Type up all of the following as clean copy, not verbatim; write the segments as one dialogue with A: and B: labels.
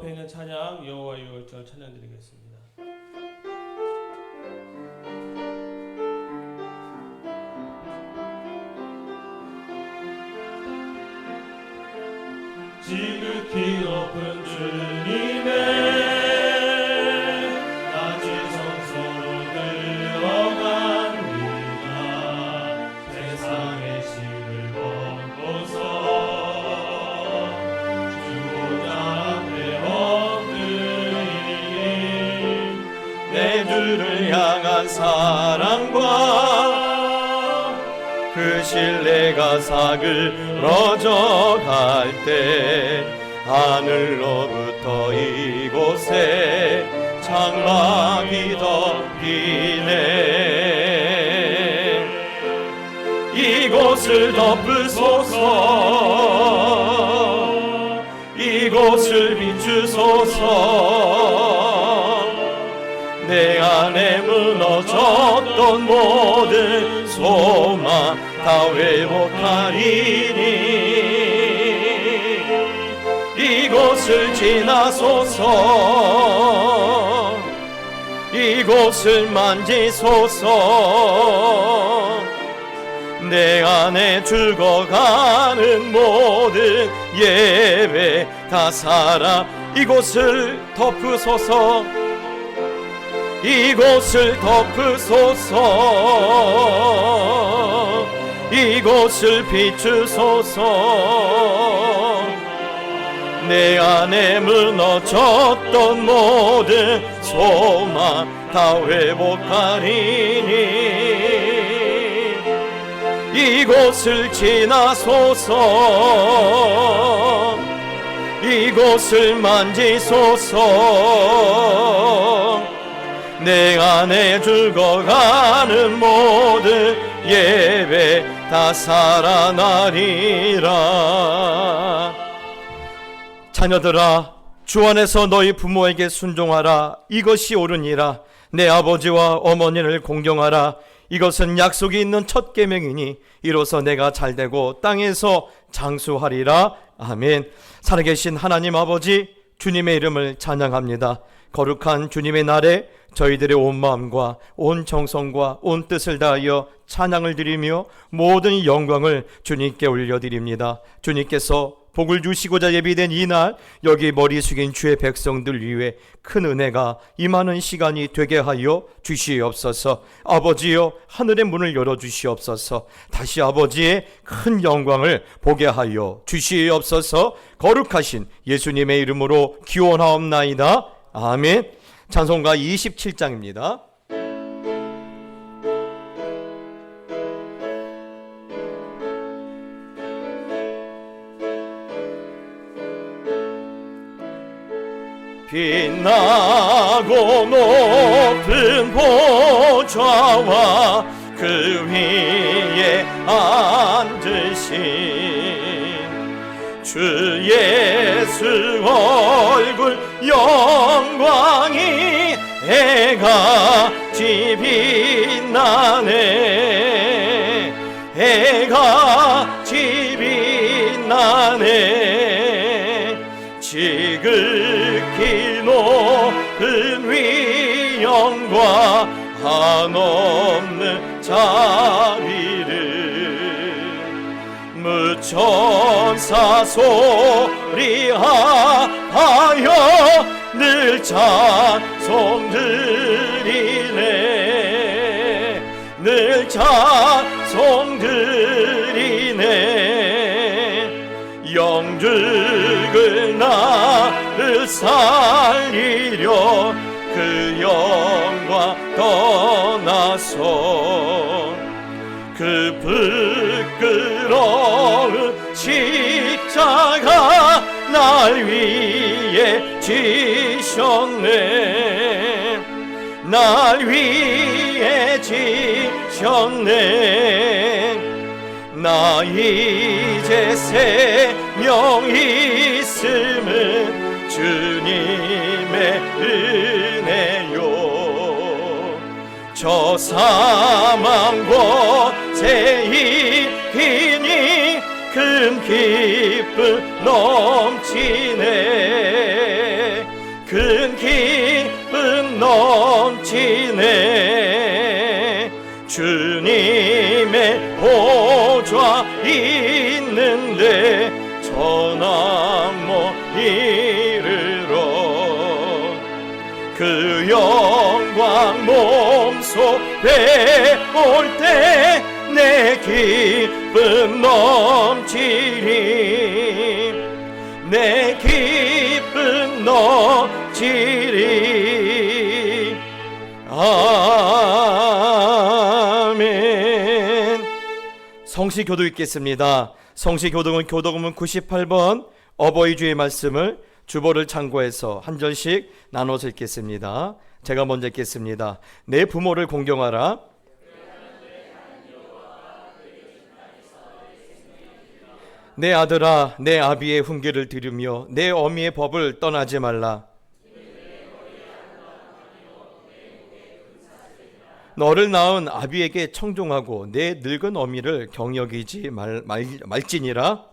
A: 앞에 있는 찬양 여호와 유월절 찬양 드리겠습니다. 지극히 높은 주님의 낮은 성소로 들어갑니다. 세상의 짐을 벗고서 주보좌 앞에 엎드리니 내 주를 향한 사랑과 그 신뢰가 사그러져 갈 때 하늘로부터 이곳에 장막이 덮이네. 이곳을 덮으소서, 이곳을 비추소서. 내 안에 무너졌던 모든 소망 다 회복하리니 이곳을 지나소서, 이곳을 만지소서. 내 안에 죽어가는 모든 예배 다 살아 이곳을 덮으소서, 이곳을 덮으소서, 이곳을 비추소서. 내 안에 무너졌던 모든 소망 다 회복하리니 이곳을 지나소서, 이곳을 만지소서. 내 안에 죽어가는 모든 예배 다 살아나리라. 자녀들아, 주 안에서 너희 부모에게 순종하라. 이것이 옳으니라. 내 아버지와 어머니를 공경하라. 이것은 약속이 있는 첫 계명이니 이로써 내가 잘되고 땅에서 장수하리라. 아멘. 살아계신 하나님 아버지, 주님의 이름을 찬양합니다. 거룩한 주님의 날에 저희들의 온 마음과 온 정성과 온 뜻을 다하여 찬양을 드리며 모든 영광을 주님께 올려드립니다. 주님께서 복을 주시고자 예비된 이날 여기 머리 숙인 주의 백성들 위해 큰 은혜가 임하는 시간이 되게 하여 주시옵소서. 아버지여, 하늘의 문을 열어주시옵소서. 다시 아버지의 큰 영광을 보게 하여 주시옵소서. 거룩하신 예수님의 이름으로 기원하옵나이다. 아멘. 찬송가 27장입니다. 빛나고 높은 보좌와 그 위에 앉으신 주 예수 얼굴 영광이 해같이 빛나네. 해같이 빛나네. 지극히 높은 위엄과 한없는 자비를 무천사 소리하여 늘 찬송 드리네. 늘 찬송 드리네. 영죽을 나를 살리려 그 영광 떠나서 그 부끄러운 십자가 날 위해 지셨네. 날 위해 지셨네. 나 이제 생명 있음은 주님의 은혜요. 저 사망 곳에 이기니 큰 기쁨 넘치네. 기쁨 넘치네. 주님의 보좌 있는데 천왕 못 이르러 그 영광 몸소 배울 때 내 기쁨 넘치리. 내 기쁨 넘치리. 아멘. 성시교도 읽겠습니다. 성시교독은 교독음은 98번 어버이주의 말씀을 주보를 참고해서 한 절씩 나눠서 읽겠습니다. 제가 먼저 읽겠습니다. 내 부모를 공경하라. 내 아들아, 내 아비의 훈계를 들으며 내 어미의 법을 떠나지 말라. 너를 낳은 아비에게 청종하고 내 늙은 어미를 경역이지 말지니라.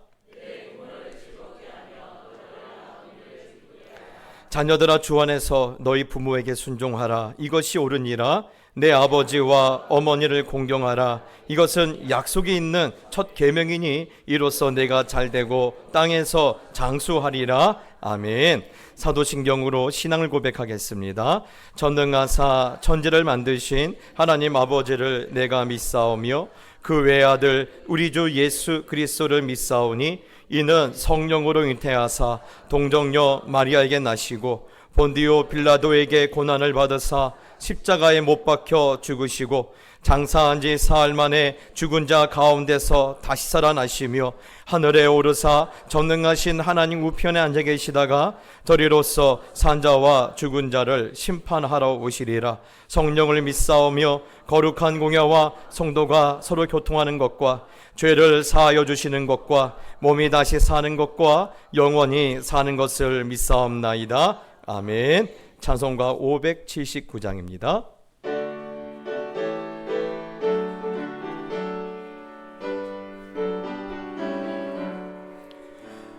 A: 자녀들아, 주 안에서 너희 부모에게 순종하라. 이것이 옳으니라. 내 아버지와 어머니를 공경하라. 이것은 약속이 있는 첫 계명이니 이로써 내가 잘되고 땅에서 장수하리라. 아멘. 사도신경으로 신앙을 고백하겠습니다. 전능하사 천지를 만드신 하나님 아버지를 내가 믿사오며 그 외아들 우리 주 예수 그리스도를 믿사오니 이는 성령으로 잉태하사 동정녀 마리아에게 나시고 본디오 빌라도에게 고난을 받으사 십자가에 못 박혀 죽으시고 장사한 지 사흘 만에 죽은 자 가운데서 다시 살아나시며 하늘에 오르사 전능하신 하나님 우편에 앉아 계시다가 저리로서 산자와 죽은 자를 심판하러 오시리라. 성령을 믿사오며 거룩한 공야와 성도가 서로 교통하는 것과 죄를 사하여 주시는 것과 몸이 다시 사는 것과 영원히 사는 것을 믿사옵나이다. 아멘. 찬송가 579장입니다.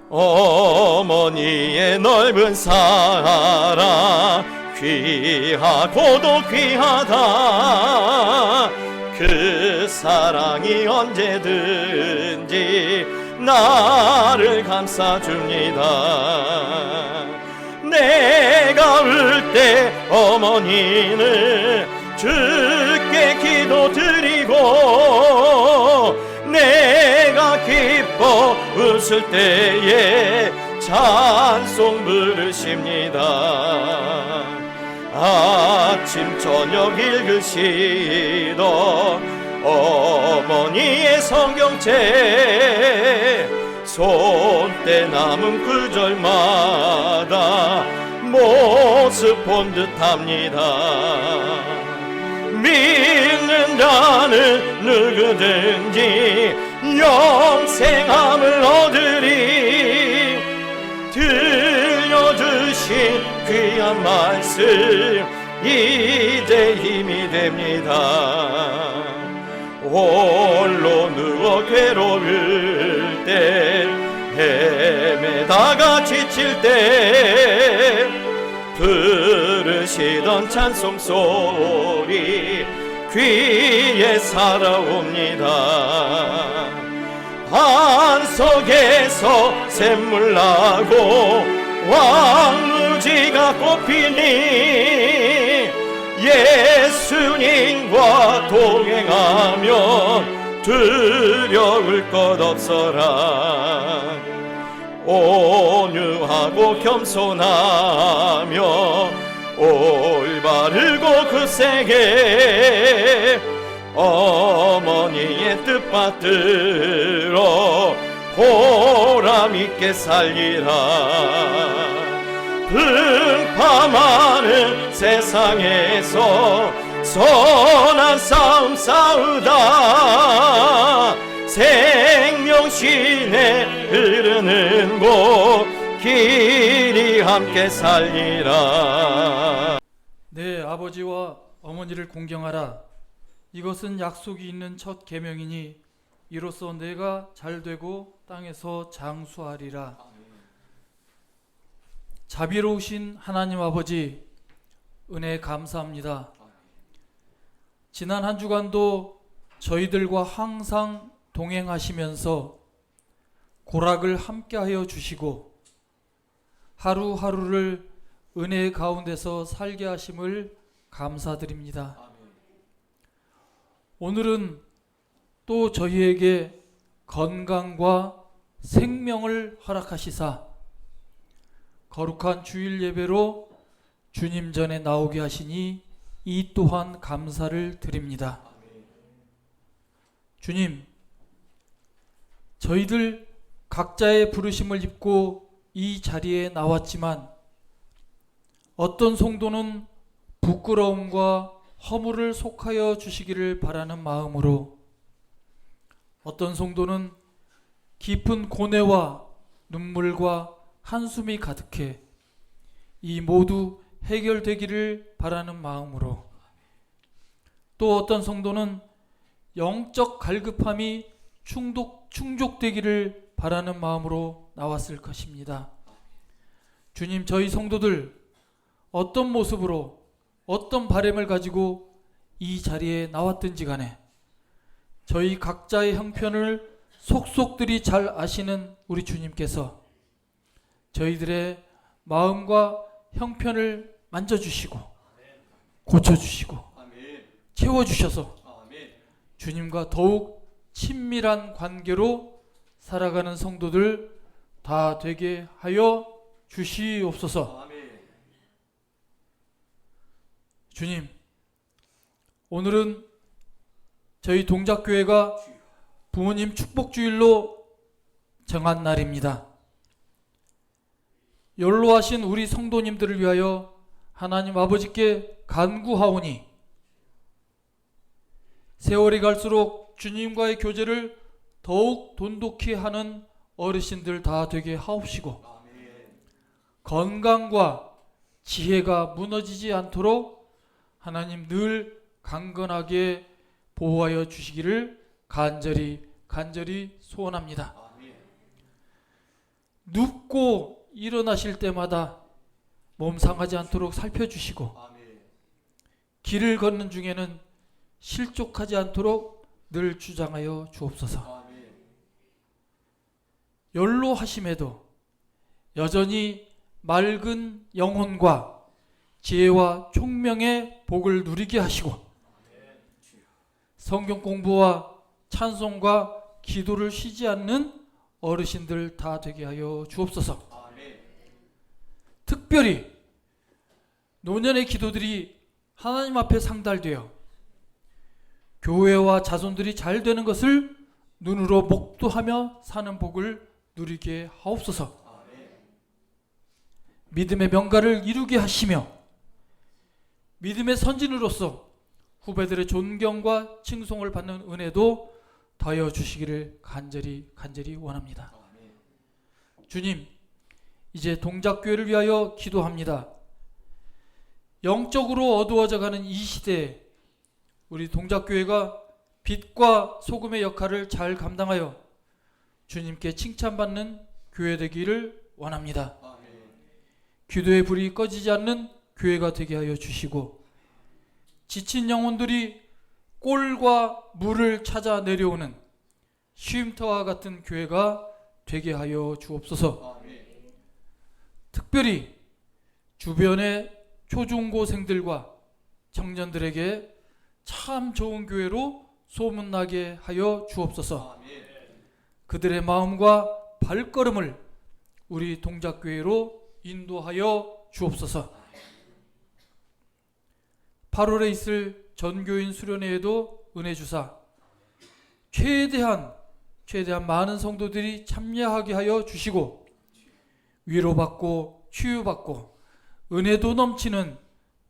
A: 어머니의 넓은 사랑 귀하고도 귀하다. 그 사랑이 언제든지 나를 감싸줍니다. 내가 울 때 어머니는 주께 기도드리고 내가 기뻐 웃을 때에 찬송 부르십니다. 아침 저녁 읽으시던 어머니의 성경책 손때 남은 구절마다 모습 본 듯합니다. 믿는 자는 누구든지 영생함을 얻으리. 들려주신 귀한 말씀 이제 힘이 됩니다. 홀로 누워 괴로울 때 헤매다가 지칠 때 부르시던 찬송 소리 귀에 살아옵니다. 반석에서 샘물 나고 왕루지가 꽃피니 예수님과 동행하면 두려울 것 없어라. 온유하고 겸손하며 올바르고 굳세게 어머니의 뜻 받들어 보람있게 살리라. 풍파많은 세상에서 선한 싸움 싸우다 생명신에 흐르는 곳 길이 함께 살리라.
B: 내 아버지와 어머니를 공경하라. 이것은 약속이 있는 첫 계명이니 이로써 내가 잘되고 땅에서 장수하리라. 자비로우신 하나님 아버지, 은혜 감사합니다. 지난 한 주간도 저희들과 항상 동행하시면서 고락을 함께하여 주시고 하루하루를 은혜 가운데서 살게 하심을 감사드립니다. 오늘은 또 저희에게 건강과 생명을 허락하시사 거룩한 주일 예배로 주님 전에 나오게 하시니 이 또한 감사를 드립니다. 주님, 저희들 각자의 부르심을 입고 이 자리에 나왔지만 어떤 성도는 부끄러움과 허물을 속하여 주시기를 바라는 마음으로, 어떤 성도는 깊은 고뇌와 눈물과 한숨이 가득해 이 모두 해결되기를 바라는 마음으로, 또 어떤 성도는 영적 갈급함이 충족되기를 바라는 마음으로 나왔을 것입니다. 주님, 저희 성도들 어떤 모습으로 어떤 바램을 가지고 이 자리에 나왔든지 간에 저희 각자의 형편을 속속들이 잘 아시는 우리 주님께서 저희들의 마음과 형편을 만져주시고 고쳐주시고 채워주셔서 주님과 더욱 친밀한 관계로 살아가는 성도들 다 되게 하여 주시옵소서. 주님, 오늘은 저희 동작교회가 부모님 축복주일로 정한 날입니다. 연로하신 우리 성도님들을 위하여 하나님 아버지께 간구하오니 세월이 갈수록 주님과의 교제를 더욱 돈독히 하는 어르신들 다 되게 하옵시고 건강과 지혜가 무너지지 않도록 하나님 늘 강건하게 보호하여 주시기를 간절히 소원합니다. 눕고 일어나실 때마다 몸 상하지 않도록 살펴주시고 길을 걷는 중에는 실족하지 않도록 늘 주장하여 주옵소서. 연로하심에도 여전히 맑은 영혼과 지혜와 총명의 복을 누리게 하시고 성경 공부와 찬송과 기도를 쉬지 않는 어르신들 다 되게 하여 주옵소서. 특별히 노년의 기도들이 하나님 앞에 상달되어 교회와 자손들이 잘 되는 것을 눈으로 목도하며 사는 복을 누리게 하옵소서. 믿음의 명가를 이루게 하시며 믿음의 선진으로서 후배들의 존경과 칭송을 받는 은혜도 더하여 주시기를 간절히 원합니다. 주님, 이제 동작교회를 위하여 기도합니다. 영적으로 어두워져가는 이 시대에 우리 동작교회가 빛과 소금의 역할을 잘 감당하여 주님께 칭찬받는 교회 되기를 원합니다. 기도의 불이 꺼지지 않는 교회가 되게 하여 주시고 지친 영혼들이 꼴과 물을 찾아 내려오는 쉼터와 같은 교회가 되게 하여 주옵소서. 특별히 주변의 초중고생들과 청년들에게 참 좋은 교회로 소문나게 하여 주옵소서. 그들의 마음과 발걸음을 우리 동작교회로 인도하여 주옵소서. 8월에 있을 전교인 수련회에도 은혜 주사 최대한 많은 성도들이 참여하게 하여 주시고 위로받고 치유받고 은혜도 넘치는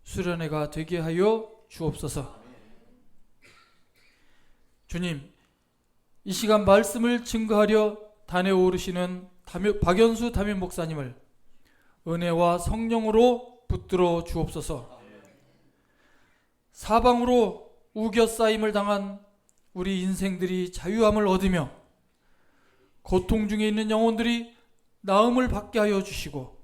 B: 수련회가 되게 하여 주옵소서. 주님, 이 시간 말씀을 증거하려 단에 오르시는 박연수 담임 목사님을 은혜와 성령으로 붙들어 주옵소서. 사방으로 우겨싸임을 당한 우리 인생들이 자유함을 얻으며 고통 중에 있는 영혼들이 나음을 받게 하여 주시고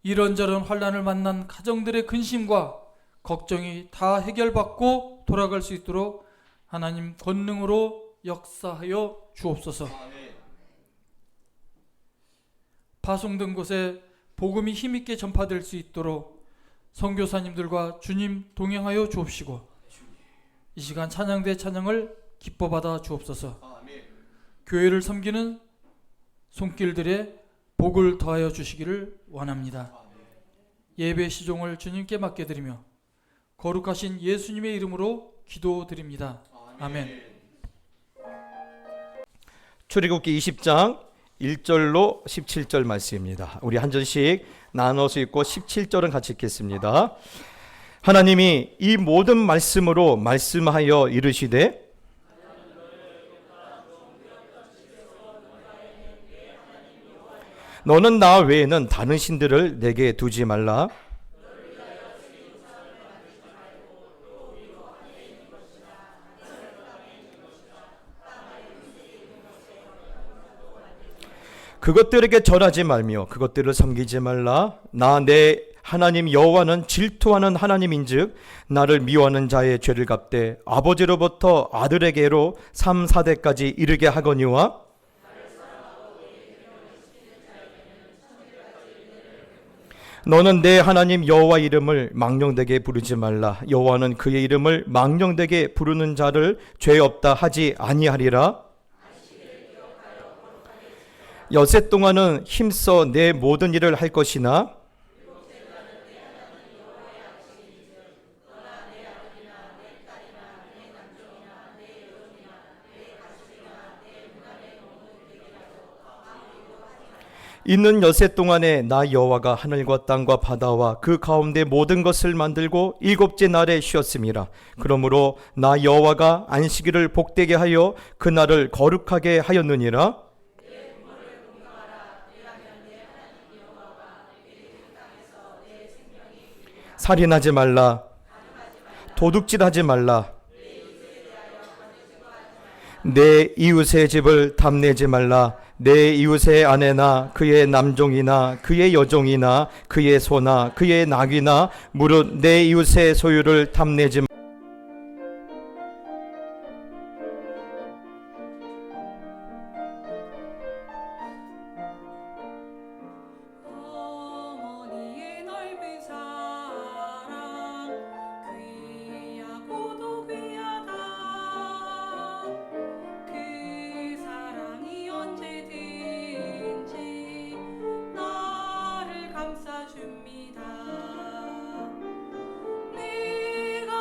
B: 이런저런 환난을 만난 가정들의 근심과 걱정이 다 해결받고 돌아갈 수 있도록 하나님 권능으로 역사하여 주옵소서. 파송된 곳에 복음이 힘있게 전파될 수 있도록 선교사님들과 주님 동행하여 주옵시고, 이 시간 찬양대 찬양을 기뻐 받아 주옵소서. 교회를 섬기는 손길들의 복을 더하여 주시기를 원합니다. 예배 시종을 주님께 맡겨드리며 거룩하신 예수님의 이름으로 기도드립니다. 아멘.
A: 출애굽기 20장 1절로 17절 말씀입니다. 우리 한 절씩 나눠서 읽고 17절은 같이 읽겠습니다. 하나님이 이 모든 말씀으로 말씀하여 이르시되 너는 나 외에는 다른 신들을 내게 두지 말라. 그것들에게 절하지 말며 그것들을 섬기지 말라. 나 내 하나님 여호와는 질투하는 하나님인즉 나를 미워하는 자의 죄를 갚되 아버지로부터 아들에게로 3, 4대까지 이르게 하거니와 너는 내 하나님 여호와 이름을 망령되게 부르지 말라. 여호와는 그의 이름을 망령되게 부르는 자를 죄 없다 하지 아니하리라. 여세 동안은 힘써 내 모든 일을 할 것이나 있는 여세 동안에 나 여호와가 하늘과 땅과 바다와 그 가운데 모든 것을 만들고 일곱째 날에 쉬었음이라. 그러므로 나 여호와가 안식일을 복되게 하여 그 날을 거룩하게 하였느니라. 살인하지 말라. 도둑질하지 말라. 내 이웃의 집을 탐내지 말라. 내 이웃의 아내나 그의 남종이나 그의 여종이나 그의 소나 그의 낙이나 무릇 내 이웃의 소유를 탐내지 말라.
C: 어머니의 넓은 사랑 귀하고도 귀하다. 그 사랑이 언제든지 나를 감싸줍니다. 내가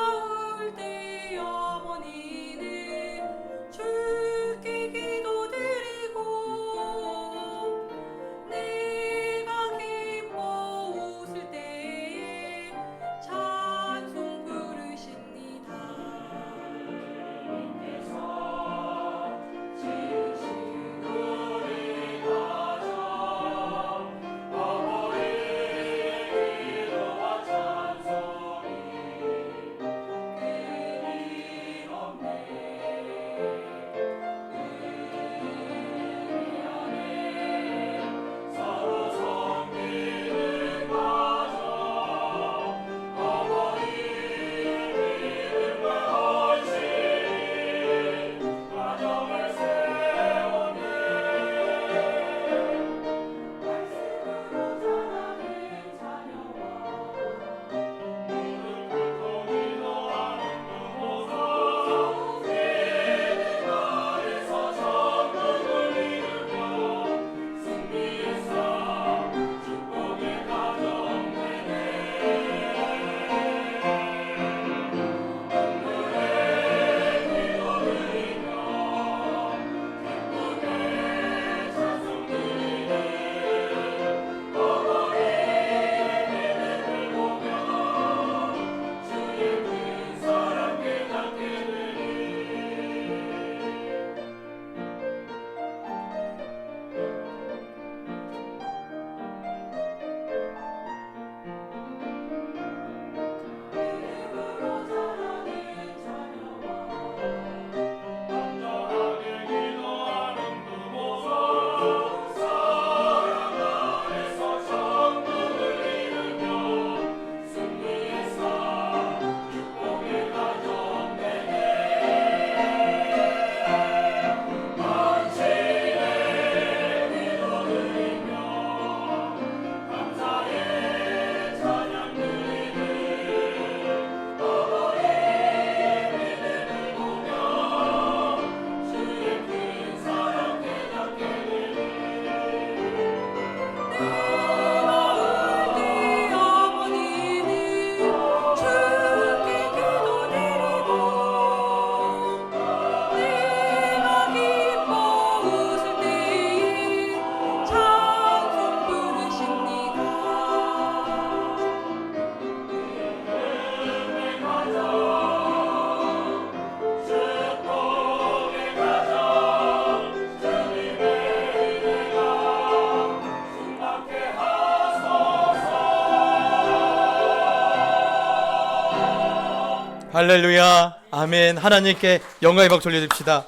A: 할렐루야. 아멘. 하나님께 영광의 박수 올려줍시다.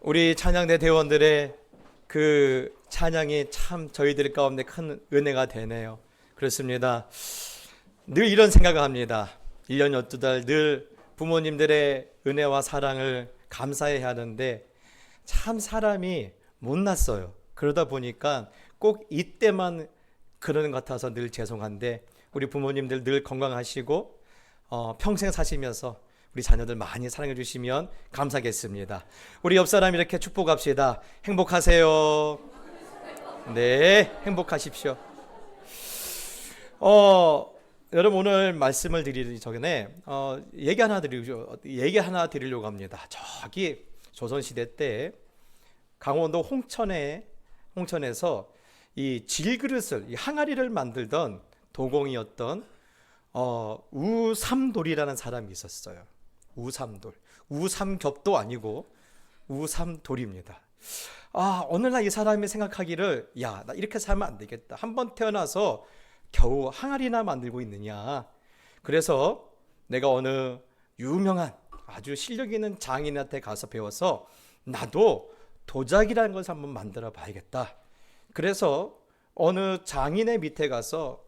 A: 우리 찬양대 대원들의 그 찬양이 참 저희들 가운데 큰 은혜가 되네요. 그렇습니다. 늘 이런 생각을 합니다. 1년 12달 늘 부모님들의 은혜와 사랑을 감사해야 하는데 참 사람이 못났어요. 그러다 보니까 꼭 이때만 그러는 것 같아서 늘 죄송한데 우리 부모님들 늘 건강하시고 평생 사시면서 우리 자녀들 많이 사랑해 주시면 감사하겠습니다. 우리 옆 사람 이렇게 축복합시다. 행복하세요. 네, 행복하십시오. 여러분 오늘 말씀을 드리기 전에 얘기 하나 드리려고 합니다. 저기 조선시대 때 강원도 홍천에서 이 질그릇을, 이 항아리를 만들던 도공이었던 우삼돌이라는 사람이 있었어요. 우삼돌, 우삼겹도 아니고 우삼돌입니다. 어느 날 이 사람이 생각하기를 야, 나 이렇게 살면 안 되겠다. 한번 태어나서 겨우 항아리나 만들고 있느냐. 그래서 내가 어느 유명한 아주 실력 있는 장인한테 가서 배워서 나도 도자기라는 것을 한번 만들어 봐야겠다. 그래서 어느 장인의 밑에 가서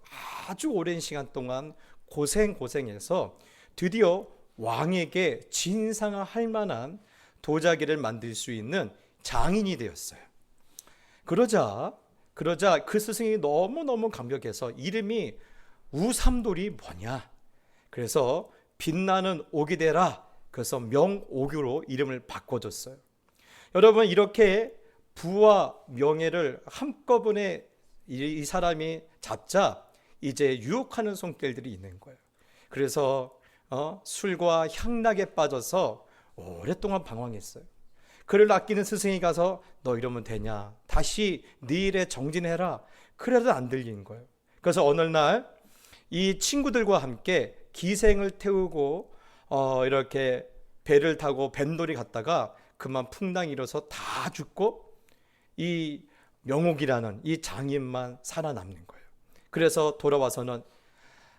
A: 아주 오랜 시간 동안 고생해서 드디어 왕에게 진상할 만한 도자기를 만들 수 있는 장인이 되었어요. 그러자 그 스승이 너무너무 감격해서 이름이 우삼돌이 뭐냐. 그래서 빛나는 옥이 되라. 그래서 명옥으로 이름을 바꿔줬어요. 여러분 이렇게 부와 명예를 한꺼번에 이 사람이 잡자 이제 유혹하는 손길들이 있는 거예요. 그래서 술과 향락에 빠져서 오랫동안 방황했어요. 그를 아끼는 스승이 가서 너 이러면 되냐? 다시 네 일에 정진해라. 그래도 안 들린 거예요. 그래서 어느 날 이 친구들과 함께 기생을 태우고 이렇게 배를 타고 뱃놀이 갔다가 그만 풍랑 일어서 다 죽고 이 명옥이라는 이 장인만 살아남는 거예요. 그래서 돌아와서는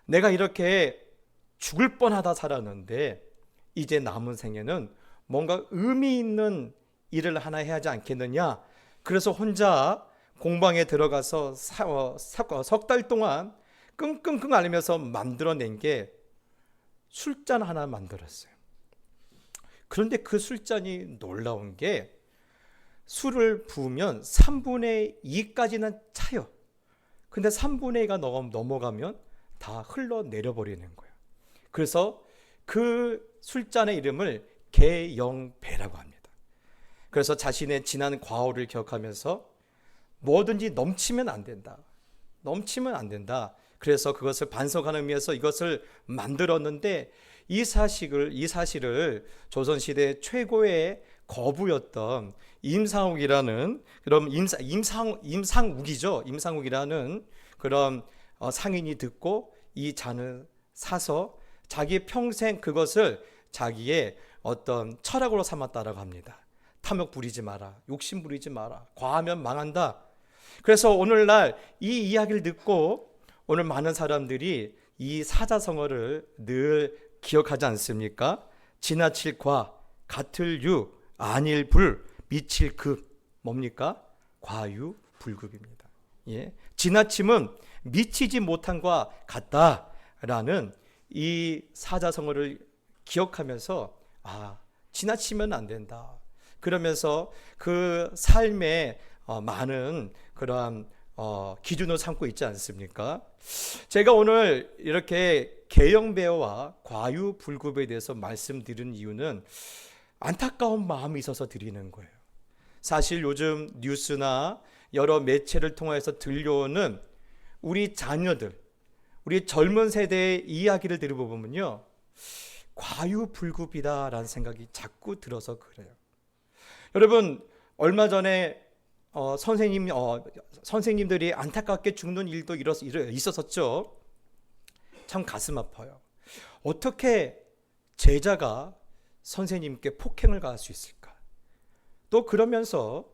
A: 내가 이렇게 죽을 뻔하다 살았는데 이제 남은 생에는 뭔가 의미 있는 일을 하나 해야 하지 않겠느냐. 그래서 혼자 공방에 들어가서 석 달 동안 끙끙끙 앓으면서 만들어낸 게 술잔 하나 만들었어요. 그런데 그 술잔이 놀라운 게 술을 부으면 3분의 2까지는 차요. 근데 3분의 2가 넘어가면 다 흘러내려버리는 거예요. 그래서 그 술잔의 이름을 개영배라고 합니다. 그래서 자신의 지난 과오를 기억하면서 뭐든지 넘치면 안 된다. 넘치면 안 된다. 그래서 그것을 반성하는 의미에서 이것을 만들었는데 이 사실을 조선시대 최고의 거부였던 임상욱이라는 그런 임상욱이죠. 임상욱이라는 그런 상인이 듣고 이 잔을 사서 자기 평생 그것을 자기의 어떤 철학으로 삼았다라고 합니다. 탐욕 부리지 마라. 욕심 부리지 마라. 과하면 망한다. 그래서 오늘날 이 이야기를 듣고 오늘 많은 사람들이 이 사자성어를 늘 기억하지 않습니까? 지나칠 과, 같을 유, 아닐 불, 미칠 급. 뭡니까? 과유불급입니다. 예. 지나침은 미치지 못한과 같다라는 이 사자성어를 기억하면서 지나치면 안 된다. 그러면서 그 삶에 많은 그러한 기준을 삼고 있지 않습니까? 제가 오늘 이렇게 개영배와 과유불급에 대해서 말씀드린 이유는 안타까운 마음이 있어서 드리는 거예요. 사실 요즘 뉴스나 여러 매체를 통해서 들려오는 우리 자녀들, 우리 젊은 세대의 이야기를 들어보면요, 과유불급이다라는 생각이 자꾸 들어서 그래요. 여러분 얼마 전에 선생님들이 안타깝게 죽는 일도 있었었죠. 참 가슴 아파요. 어떻게 제자가 선생님께 폭행을 가할 수 있을까? 또 그러면서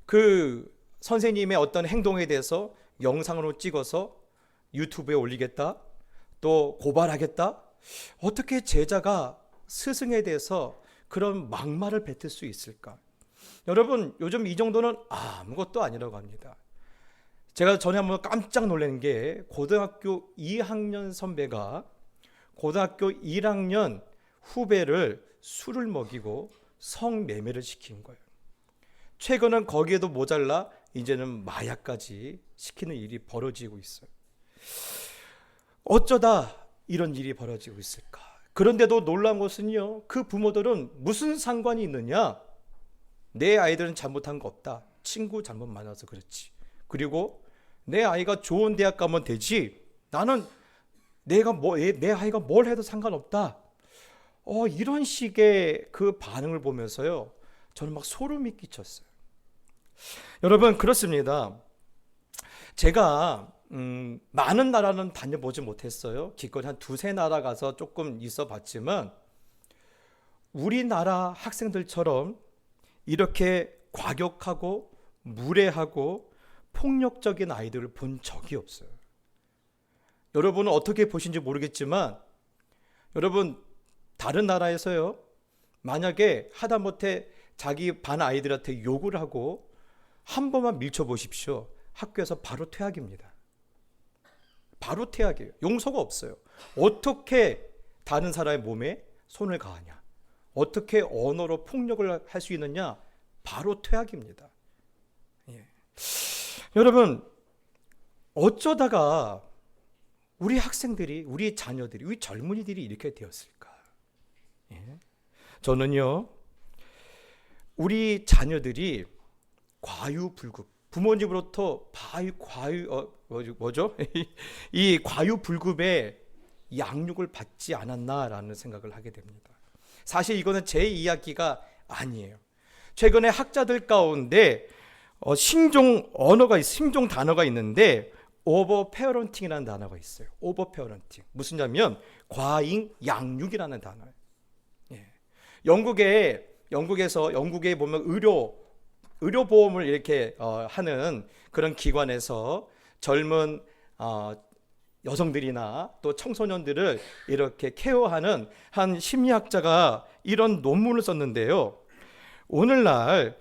A: 그 선생님의 어떤 행동에 대해서 영상으로 찍어서 유튜브에 올리겠다, 또 고발하겠다, 어떻게 제자가 스승에 대해서 그런 막말을 뱉을 수 있을까? 여러분, 요즘 이 정도는 아무것도 아니라고 합니다. 제가 전에 한번 깜짝 놀란 게 고등학교 2학년 선배가 고등학교 1학년 후배를 술을 먹이고 성매매를 시킨 거예요. 최근은 거기에도 모자라 이제는 마약까지 시키는 일이 벌어지고 있어요. 어쩌다 이런 일이 벌어지고 있을까? 그런데도 놀라운 것은요, 그 부모들은 무슨 상관이 있느냐? 내 아이들은 잘못한 거 없다. 친구 잘못 만나서 그렇지. 그리고 내 아이가 좋은 대학 가면 되지. 나는 내 아이가 뭘 해도 상관없다. 이런 식의 그 반응을 보면서요, 저는 막 소름이 끼쳤어요. 여러분, 그렇습니다. 제가 많은 나라는 다녀보지 못했어요. 기껏 한 두세 나라 가서 조금 있어 봤지만 우리나라 학생들처럼 이렇게 과격하고 무례하고 폭력적인 아이들을 본 적이 없어요. 여러분은 어떻게 보신지 모르겠지만, 여러분 다른 나라에서요, 만약에 하다못해 자기 반 아이들한테 욕을 하고 한 번만 밀쳐 보십시오. 학교에서 바로 퇴학입니다. 바로 퇴학이에요. 용서가 없어요. 어떻게 다른 사람의 몸에 손을 가하냐, 어떻게 언어로 폭력을 할 수 있느냐, 바로 퇴학입니다. 예. 여러분, 어쩌다가 우리 학생들이, 우리 자녀들이, 우리 젊은이들이 이렇게 되었을까? 예. 저는요, 우리 자녀들이 과유불급, 부모님으로부터 이 과유불급의 양육을 받지 않았나라는 생각을 하게 됩니다. 사실 이거는 제 이야기가 아니에요. 최근에 학자들 가운데 신종 단어가 있는데 오버 페어런팅이라는 단어가 있어요. 오버 페어런팅. 무슨냐면 과잉 양육이라는 단어예요. 예. 영국에 보면 의료보험을 이렇게 하는 그런 기관에서 젊은 여성들이나 또 청소년들을 이렇게 케어하는 한 심리학자가 이런 논문을 썼는데요. 오늘날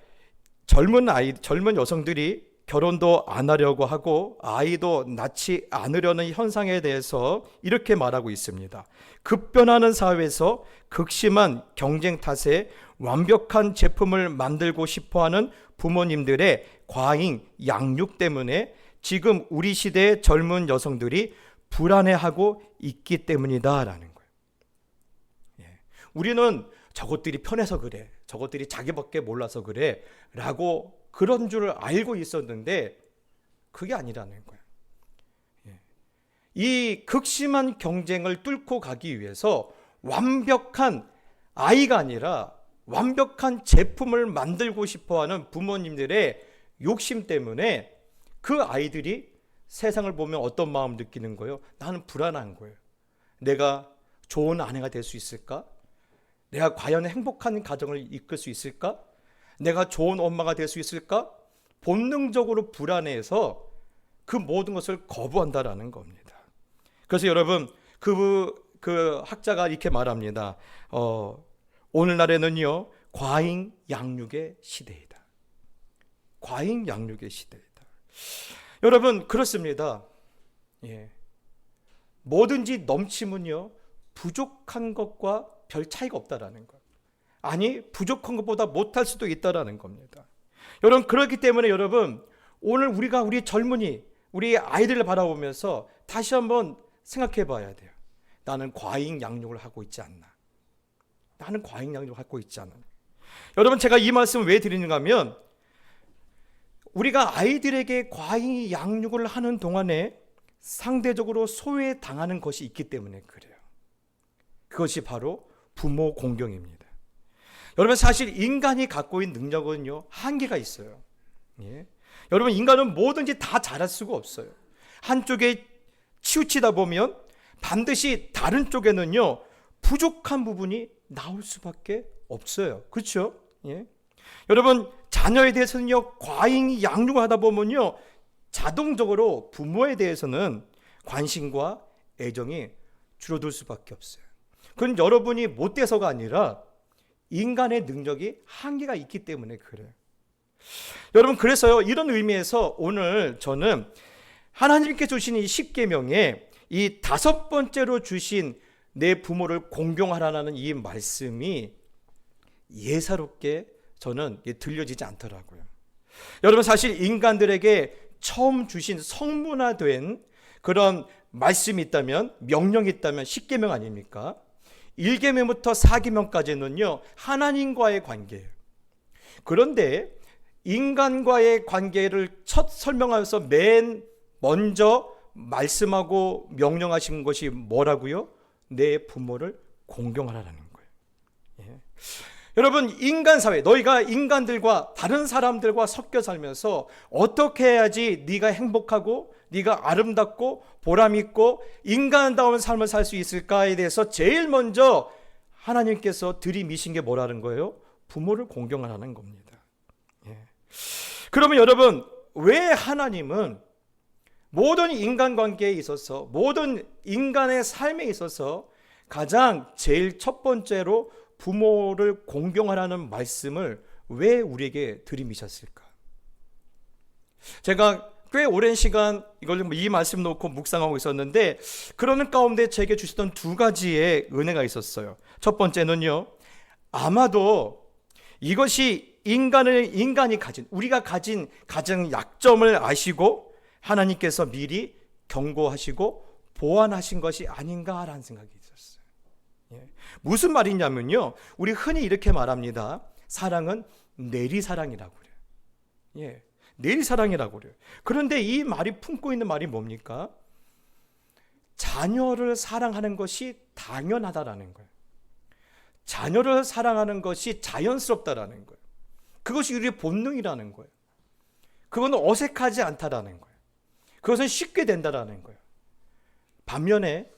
A: 젊은 여성들이 결혼도 안 하려고 하고 아이도 낳지 않으려는 현상에 대해서 이렇게 말하고 있습니다. 급변하는 사회에서 극심한 경쟁 탓에 완벽한 제품을 만들고 싶어하는 부모님들의 과잉 양육 때문에 지금 우리 시대의 젊은 여성들이 불안해하고 있기 때문이다라는 거예요. 예. 우리는 저것들이 편해서 그래, 저것들이 자기밖에 몰라서 그래 라고 그런 줄 알고 있었는데 그게 아니라는 거예요. 예. 이 극심한 경쟁을 뚫고 가기 위해서 완벽한 아이가 아니라 완벽한 제품을 만들고 싶어하는 부모님들의 욕심 때문에 그 아이들이 세상을 보면 어떤 마음을 느끼는 거예요? 나는 불안한 거예요. 내가 좋은 아내가 될 수 있을까? 내가 과연 행복한 가정을 이끌 수 있을까? 내가 좋은 엄마가 될 수 있을까? 본능적으로 불안해서 그 모든 것을 거부한다라는 겁니다. 그래서 여러분, 그 학자가 이렇게 말합니다. 오늘날에는요, 과잉 양육의 시대이다. 과잉 양육의 시대이다. 여러분, 그렇습니다. 예. 뭐든지 넘치면요, 부족한 것과 별 차이가 없다라는 것. 아니, 부족한 것보다 못할 수도 있다라는 겁니다. 여러분, 그렇기 때문에 여러분, 오늘 우리가 우리 젊은이, 우리 아이들을 바라보면서 다시 한번 생각해 봐야 돼요. 나는 과잉 양육을 하고 있지 않나? 나는 과잉 양육을 하고 있지 않나? 여러분, 제가 이 말씀을 왜 드리는가 하면, 우리가 아이들에게 과잉 양육을 하는 동안에 상대적으로 소외당하는 것이 있기 때문에 그래요. 그것이 바로 부모 공경입니다. 여러분, 사실 인간이 갖고 있는 능력은요, 한계가 있어요. 예. 여러분, 인간은 뭐든지 다 잘할 수가 없어요. 한쪽에 치우치다 보면 반드시 다른 쪽에는요, 부족한 부분이 나올 수밖에 없어요. 그렇죠? 예. 여러분, 자녀에 대해서는요, 과잉 양육을 하다 보면요, 자동적으로 부모에 대해서는 관심과 애정이 줄어들 수밖에 없어요. 그건 여러분이 못돼서가 아니라 인간의 능력이 한계가 있기 때문에 그래요. 여러분, 그래서요, 이런 의미에서 오늘 저는 하나님께 주신 이 십계명에 이 5번째로 주신 내 부모를 공경하라는 이 말씀이 예사롭게 저는 들려지지 않더라고요. 여러분, 사실 인간들에게 처음 주신 성문화된 그런 말씀이 있다면, 명령이 있다면 십계명 아닙니까? 1계명부터 4계명까지는요 하나님과의 관계예요. 그런데 인간과의 관계를 첫 설명하면서 맨 먼저 말씀하고 명령하신 것이 뭐라고요? 내 부모를 공경하라는 거예요. 예. 여러분, 인간 사회, 너희가 인간들과 다른 사람들과 섞여 살면서 어떻게 해야지 네가 행복하고 네가 아름답고 보람있고 인간다운 삶을 살 수 있을까에 대해서 제일 먼저 하나님께서 들이미신 게 뭐라는 거예요? 부모를 공경하라는 겁니다. 예. 그러면 여러분, 왜 하나님은 모든 인간관계에 있어서, 모든 인간의 삶에 있어서 가장 제일 첫 번째로 부모를 공경하라는 말씀을 왜 우리에게 들이미셨을까? 제가 꽤 오랜 시간 이걸 이 말씀 놓고 묵상하고 있었는데, 그러는 가운데 제게 주셨던 2가지의 은혜가 있었어요. 첫 번째는요, 아마도 이것이 인간이 가진, 우리가 가진 가장 약점을 아시고 하나님께서 미리 경고하시고 보완하신 것이 아닌가라는 생각이 있었어요. 예. 무슨 말이냐면요, 우리 흔히 이렇게 말합니다. 사랑은 내리사랑이라고 그래요. 예. 내리사랑이라고 그래요. 그런데 이 말이 품고 있는 말이 뭡니까? 자녀를 사랑하는 것이 당연하다라는 거예요. 자녀를 사랑하는 것이 자연스럽다라는 거예요. 그것이 우리의 본능이라는 거예요. 그건 어색하지 않다라는 거예요. 그것은 쉽게 된다라는 거예요. 반면에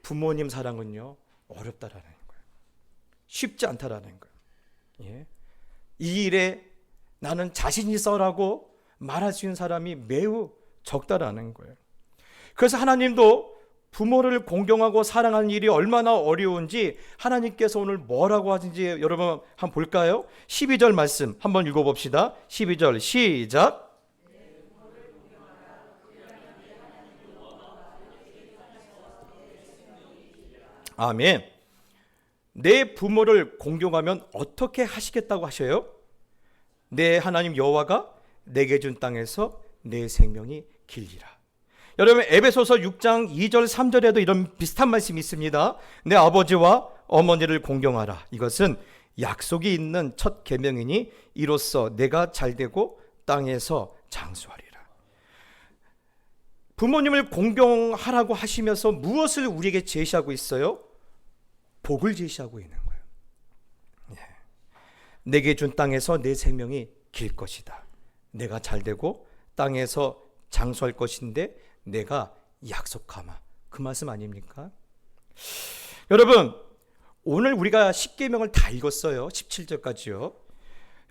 A: 부모님 사랑은요, 어렵다라는 거예요. 쉽지 않다라는 거예요. 예. 이 일에 나는 자신 있어라고 말할 수 있는 사람이 매우 적다라는 거예요. 그래서 하나님도 부모를 공경하고 사랑하는 일이 얼마나 어려운지 하나님께서 오늘 뭐라고 하는지 여러분 한번 볼까요? 12절 말씀 한번 읽어봅시다. 12절 시작. 아멘. 내 부모를 공경하면 어떻게 하시겠다고 하셔요? 내 하나님 여호와가 내게 준 땅에서 내 생명이 길리라. 여러분, 에베소서 6장 2절 3절에도 이런 비슷한 말씀이 있습니다. 내 아버지와 어머니를 공경하라. 이것은 약속이 있는 첫 계명이니 이로써 내가 잘되고 땅에서 장수하리라. 부모님을 공경하라고 하시면서 무엇을 우리에게 제시하고 있어요? 복을 제시하고 있는 거예요. 내게 준 땅에서 내 생명이 길 것이다. 내가 잘되고 땅에서 장수할 것인데 내가 약속하마. 그 말씀 아닙니까? 여러분, 오늘 우리가 10계명을 다 읽었어요. 17절까지요.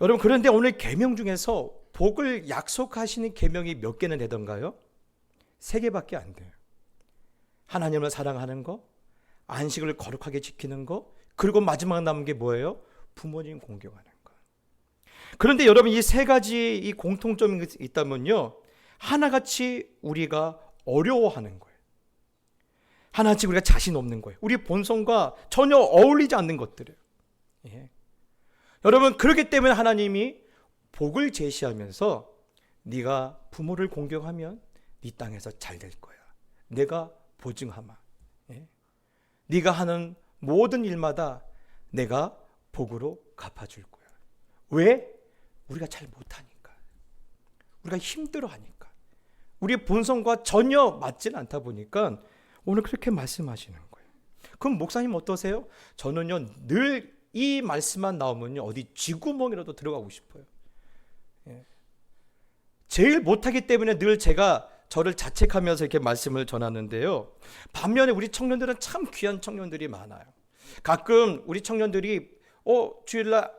A: 여러분, 그런데 오늘 계명 중에서 복을 약속하시는 계명이 몇 개는 되던가요? 3개밖에 안 돼요. 하나님을 사랑하는 거, 안식을 거룩하게 지키는 거, 그리고 마지막 남은 게 뭐예요? 부모님 공경하는 거. 그런데 여러분, 이 3가지 이 공통점이 있다면요, 하나같이 우리가 어려워하는 거예요. 하나같이 우리가 자신 없는 거예요. 우리 본성과 전혀 어울리지 않는 것들이에요. 예. 여러분, 그렇기 때문에 하나님이 복을 제시하면서 네가 부모를 공경하면 네 땅에서 잘 될 거야. 내가 보증하마. 예. 네가 하는 모든 일마다 내가 복으로 갚아줄 거야. 왜? 우리가 잘 못하니까. 우리가 힘들어하니까. 우리의 본성과 전혀 맞지는 않다 보니까 오늘 그렇게 말씀하시는 거예요. 그럼 목사님 어떠세요? 저는요, 늘 이 말씀만 나오면요, 어디 쥐구멍이라도 들어가고 싶어요. 예. 제일 못하기 때문에 늘 제가 저를 자책하면서 이렇게 말씀을 전하는데요. 반면에 우리 청년들은 참 귀한 청년들이 많아요. 가끔 우리 청년들이 주일날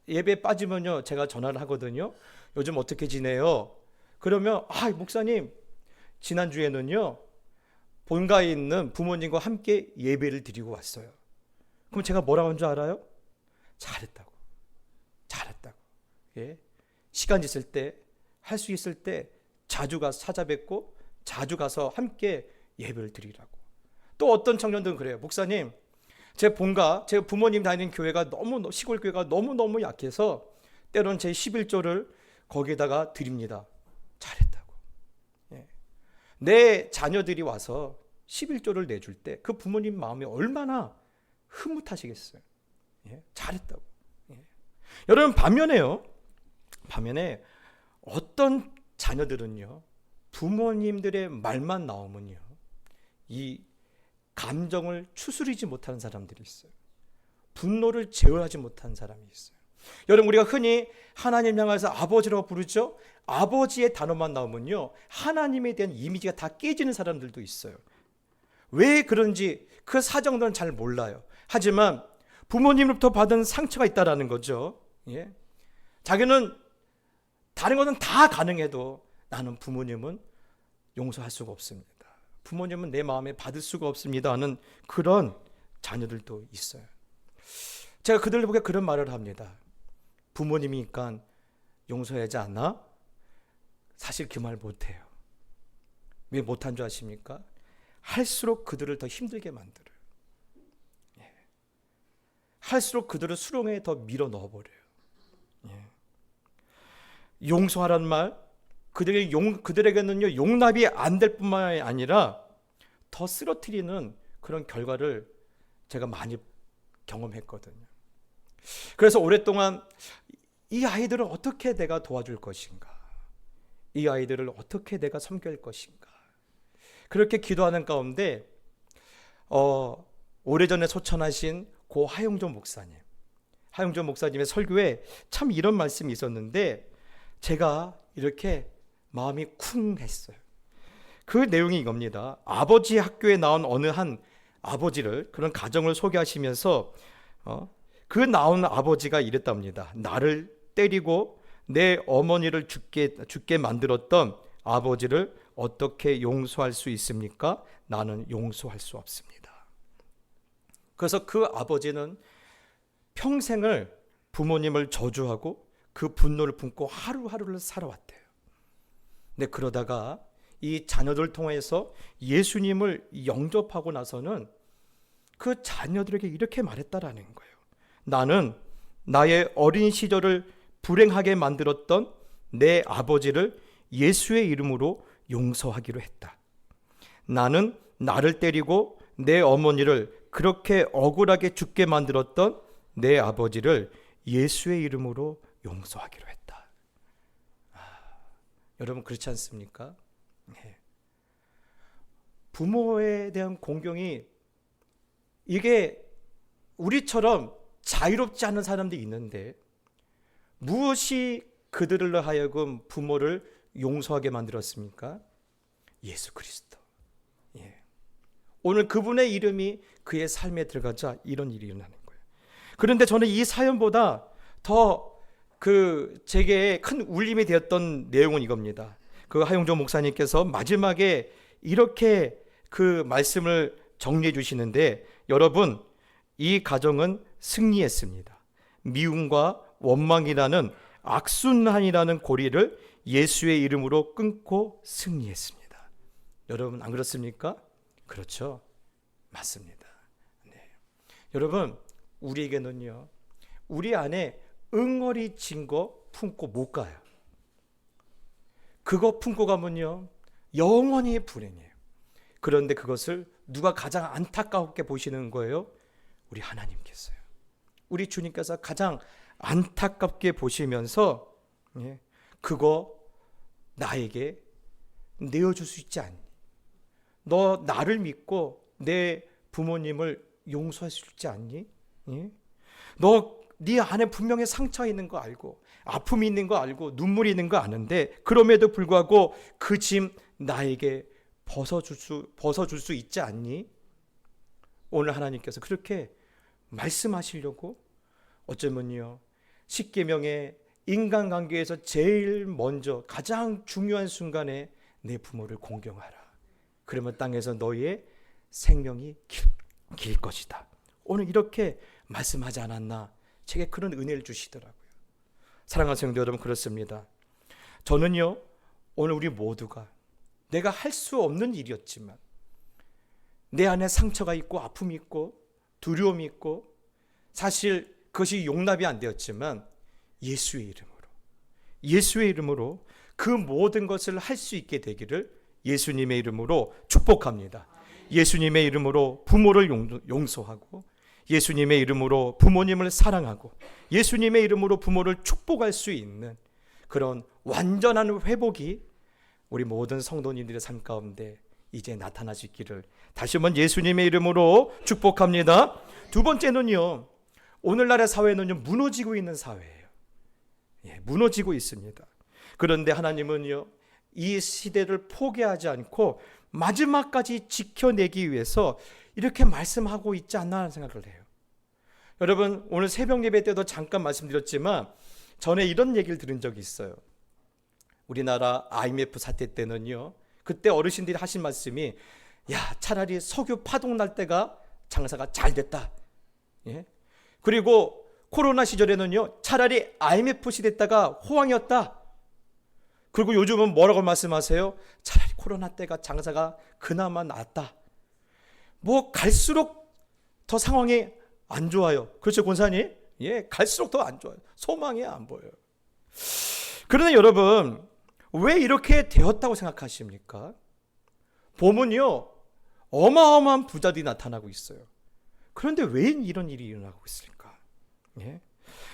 A: 예배 빠지면요, 제가 전화를 하거든요. 요즘 어떻게 지내요? 그러면 목사님, 지난주에는요 본가에 있는 부모님과 함께 예배를 드리고 왔어요. 그럼 제가 뭐라고 한 줄 알아요? 잘했다고. 잘했다고. 예? 시간 있을 때, 할 수 있을 때 자주 가서 찾아뵙고 자주 가서 함께 예배를 드리라고. 또 어떤 청년들은 그래요. 목사님, 제 본가, 제 부모님 다니는 교회가 너무 시골 교회가 너무너무 약해서 때로는 제 11조를 거기에다가 드립니다. 잘했다고. 예. 내 자녀들이 와서 11조를 내줄 때 그 부모님 마음이 얼마나 흐뭇하시겠어요. 예. 잘했다고. 예. 여러분, 반면에 어떤 자녀들은요, 부모님들의 말만 나오면요, 이 감정을 추스리지 못하는 사람들이 있어요. 분노를 제어하지 못하는 사람이 있어요. 여러분, 우리가 흔히 하나님 향해서 아버지라고 부르죠. 아버지의 단어만 나오면요, 하나님에 대한 이미지가 다 깨지는 사람들도 있어요. 왜 그런지 그 사정들은 잘 몰라요. 하지만 부모님으로부터 받은 상처가 있다라는 거죠. 예? 자기는 다른 것은 다 가능해도 나는 부모님은 용서할 수가 없습니다. 부모님은 내 마음에 받을 수가 없습니다 하는 그런 자녀들도 있어요. 제가 그들을 보고 그런 말을 합니다. 부모님이니까 용서하지 않나? 사실 그 말 못해요. 왜 못한 줄 아십니까? 할수록 그들을 더 힘들게 만들어요. 예. 할수록 그들을 수렁에 더 밀어 넣어버려요. 예. 용서하라는 말, 그들에게는요, 용납이 안 될 뿐만 아니라 더 쓰러뜨리는 그런 결과를 제가 많이 경험했거든요. 그래서 오랫동안 이 아이들을 어떻게 내가 도와줄 것인가, 이 아이들을 어떻게 내가 섬길 것인가, 그렇게 기도하는 가운데 오래전에 소천하신 고 하용조 목사님의 설교에 참 이런 말씀이 있었는데 제가 이렇게 마음이 쿵 했어요. 그 내용이 이겁니다. 아버지 학교에 나온 어느 한 아버지를, 그런 가정을 소개하시면서 그 나온 아버지가 이랬답니다. 나를 때리고 내 어머니를 죽게 만들었던 아버지를 어떻게 용서할 수 있습니까? 나는 용서할 수 없습니다. 그래서 그 아버지는 평생을 부모님을 저주하고 그 분노를 품고 하루하루를 살아왔대요. 근데 그러다가 이 자녀들을 통해서 예수님을 영접하고 나서는 그 자녀들에게 이렇게 말했다라는 거예요. 나는 나의 어린 시절을 불행하게 만들었던 내 아버지를 예수의 이름으로 용서하기로 했다. 나는 나를 때리고 내 어머니를 그렇게 억울하게 죽게 만들었던 내 아버지를 예수의 이름으로 용서하기로 했다. 여러분, 그렇지 않습니까? 네. 부모에 대한 공경이, 이게 우리처럼 자유롭지 않은 사람들이 있는데 무엇이 그들을 하여금 부모를 용서하게 만들었습니까? 예수 그리스도. 예. 오늘 그분의 이름이 그의 삶에 들어가자 이런 일이 일어나는 거예요. 그런데 저는 이 사연보다 더 제게 큰 울림이 되었던 내용은 이겁니다. 그 하용조 목사님께서 마지막에 이렇게 그 말씀을 정리해 주시는데, 여러분, 이 가정은 승리했습니다. 미움과 원망이라는 악순환이라는 고리를 예수의 이름으로 끊고 승리했습니다. 여러분, 안 그렇습니까? 그렇죠. 맞습니다. 네. 여러분, 우리에게는요, 우리 안에 응어리 진 거 품고 못 가요. 그거 품고 가면요, 영원히 불행해요. 그런데 그것을 누가 가장 안타깝게 보시는 거예요? 우리 하나님께서요. 우리 주님께서 가장 안타깝게 보시면서 그거 나에게 내어줄 수 있지 않니? 너 나를 믿고 내 부모님을 용서할 수 있지 않니? 너 네 안에 분명히 상처 있는 거 알고 아픔이 있는 거 알고 눈물이 있는 거 아는데 그럼에도 불구하고 그 짐 나에게 벗어줄 수 있지 않니? 오늘 하나님께서 그렇게 말씀하시려고 어쩌면요, 십계명의 인간관계에서 제일 먼저 가장 중요한 순간에 내 부모를 공경하라. 그러면 땅에서 너희의 생명이 길 것이다. 오늘 이렇게 말씀하지 않았나? 제게 그런 은혜를 주시더라고요. 사랑하는 성도 여러분, 그렇습니다. 저는요, 오늘 우리 모두가 내가 할 수 없는 일이었지만 내 안에 상처가 있고 아픔이 있고 두려움이 있고 사실 그것이 용납이 안 되었지만 예수의 이름으로 그 모든 것을 할 수 있게 되기를 예수님의 이름으로 축복합니다. 예수님의 이름으로 부모를 용서하고 예수님의 이름으로 부모님을 사랑하고 예수님의 이름으로 부모를 축복할 수 있는 그런 완전한 회복이 우리 모든 성도님들의 삶 가운데 이제 나타나시기를 다시 한번 예수님의 이름으로 축복합니다. 두 번째는요, 오늘날의 사회는요, 무너지고 있는 사회예요. 무너지고 있습니다. 그런데 하나님은요, 이 시대를 포기하지 않고 마지막까지 지켜내기 위해서 이렇게 말씀하고 있지 않나 하는 생각을 해요. 여러분, 오늘 새벽 예배 때도 잠깐 말씀드렸지만 전에 이런 얘기를 들은 적이 있어요. 우리나라 IMF 사태 때는요, 그때 어르신들이 하신 말씀이, 야, 차라리 석유 파동 날 때가 장사가 잘 됐다. 그리고 코로나 시절에는요, 차라리 IMF 시대 때가 호황이었다. 그리고 요즘은 뭐라고 말씀하세요? 차라리 코로나 때가 장사가 그나마 낫다. 뭐 갈수록 더 상황이 안 좋아요. 그렇죠, 권사님? 갈수록 더 안 좋아요. 소망이 안 보여요. 그런데 여러분, 왜 이렇게 되었다고 생각하십니까? 보면요, 어마어마한 부자들이 나타나고 있어요. 그런데 왜 이런 일이 일어나고 있을까?